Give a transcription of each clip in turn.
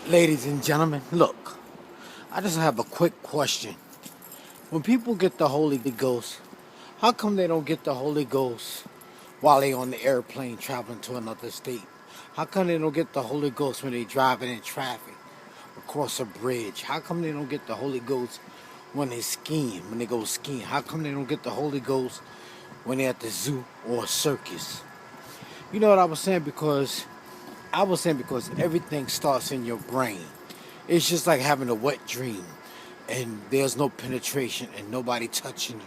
Ladies and gentlemen, look, I just have a quick question. When people get the Holy Ghost, how come they don't get the Holy Ghost while they on the airplane traveling to another state? How come they don't get the Holy Ghost when they driving in traffic across a bridge? How come they don't get the Holy Ghost when they skiing, when they go skiing? How come they don't get the Holy Ghost when they're at the zoo or a circus? You know what I was saying? Because everything starts in your brain. It's just like having a wet dream and there's no penetration and nobody touching you.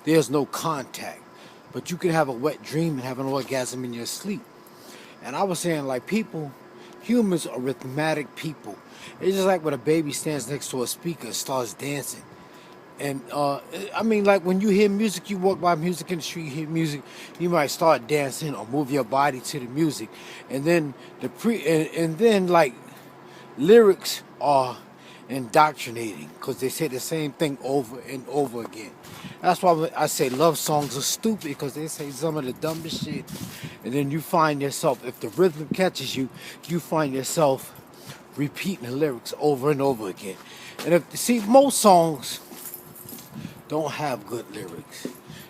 There's no contact. But you can have a wet dream and have an orgasm in your sleep. And I was saying, like, humans are rhythmic people. It's just like when a baby stands next to a speaker and starts dancing. And I mean, like, when you hear music, you walk by music in the street, you hear music, you might start dancing or move your body to the music. And then and then like lyrics are indoctrinating because they say the same thing over and over again. That's why I say love songs are stupid, because they say some of the dumbest shit. And then you find yourself, if the rhythm catches you, you find yourself repeating the lyrics over and over again. And most songs don't have good lyrics.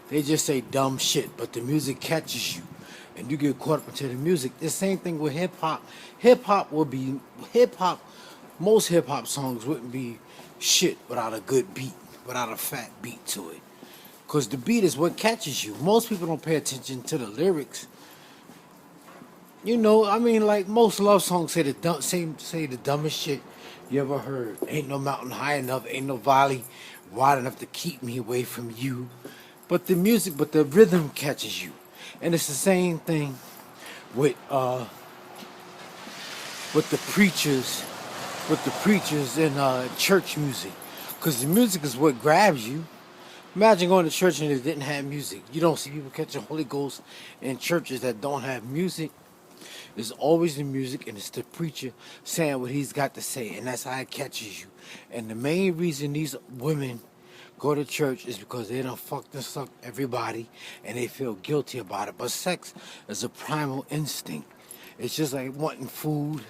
They just say dumb shit, but the music catches you and you get caught up into the music. The same thing with hip hop. Most hip hop songs wouldn't be shit without a good beat, without a fat beat to it. Cause the beat is what catches you. Most people don't pay attention to the lyrics. You know, I mean, like, most love songs say the dumbest shit you ever heard. Ain't no mountain high enough, ain't no valley wide enough to keep me away from you. But the rhythm catches you. And it's the same thing with the preachers, in church music. Because the music is what grabs you. Imagine going to church and it didn't have music. You don't see people catching Holy Ghost in churches that don't have music. There's always the music, and it's the preacher saying what he's got to say, and that's how it catches you. And the main reason these women go to church is because they done fucked and sucked everybody, and they feel guilty about it. But sex is a primal instinct. It's just like wanting food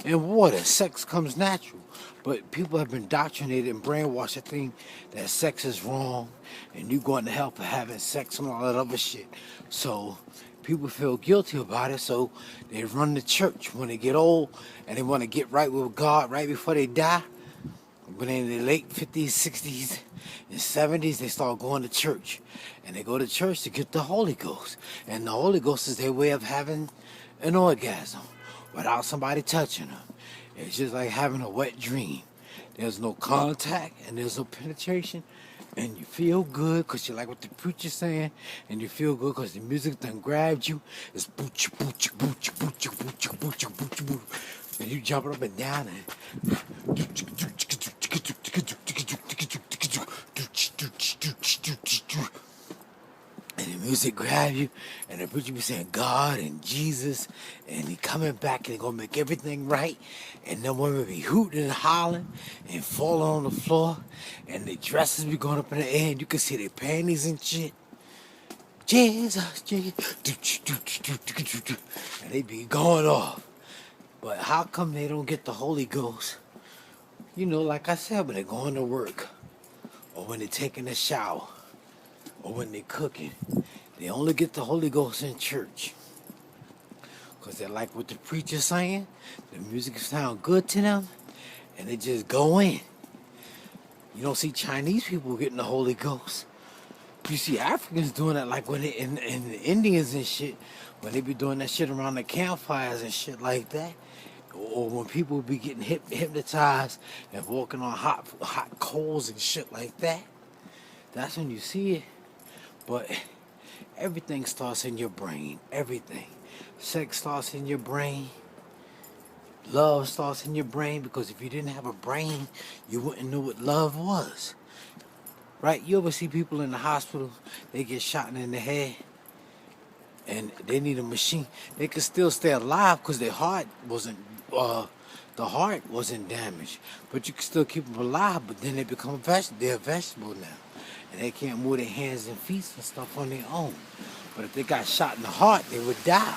and water. Sex comes natural. But people have been indoctrinated and brainwashed to think that sex is wrong and you going to hell for having sex and all that other shit. So people feel guilty about it, so they run to church when they get old and they want to get right with God right before they die. But in the late 50s, 60s, and 70s, they start going to church. And they go to church to get the Holy Ghost. And the Holy Ghost is their way of having an orgasm without somebody touching them. It's just like having a wet dream. There's no contact and there's no penetration. And you feel good because you like what the preacher's saying. And you feel good because the music done grabbed you. It's booch, booch, booch, booch, booch, booch, booch, booch. And you jumping up and down and and the music grab you, and the preacher be saying God and Jesus, and he coming back and he gonna make everything right, and then women be hooting and hollering and falling on the floor, and the dresses be going up in the air, and you can see their panties and shit. Jesus, Jesus, and they be going off. But how come they don't get the Holy Ghost? You know, like I said, when they're going to work, or when they're taking a shower, or when they're cooking. They only get the Holy Ghost in church. Because they like what the preacher's saying, the music sound good to them, and they just go in. You don't see Chinese people getting the Holy Ghost. You see Africans doing that, like when they, and the Indians and shit, when they be doing that shit around the campfires and shit like that. Or when people be getting hypnotized and walking on hot coals and shit like that. That's when you see it. But everything starts in your brain. Everything. Sex starts in your brain. Love starts in your brain, because if you didn't have a brain, you wouldn't know what love was. Right? You ever see people in the hospital, they get shot in the head and they need a machine. They could still stay alive because their heart wasn't damaged. But you can still keep them alive, but then they become they're a vegetable now. And they can't move their hands and feet and stuff on their own. But if they got shot in the heart, they would die.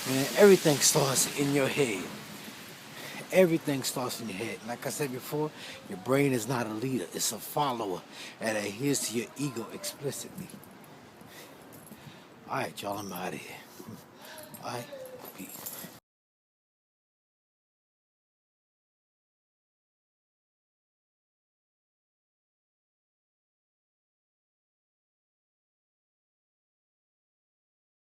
And everything starts in your head. Everything starts in your head. Like I said before, your brain is not a leader, it's a follower and adheres to your ego explicitly. Alright, y'all, I'm out of here. Alright, peace.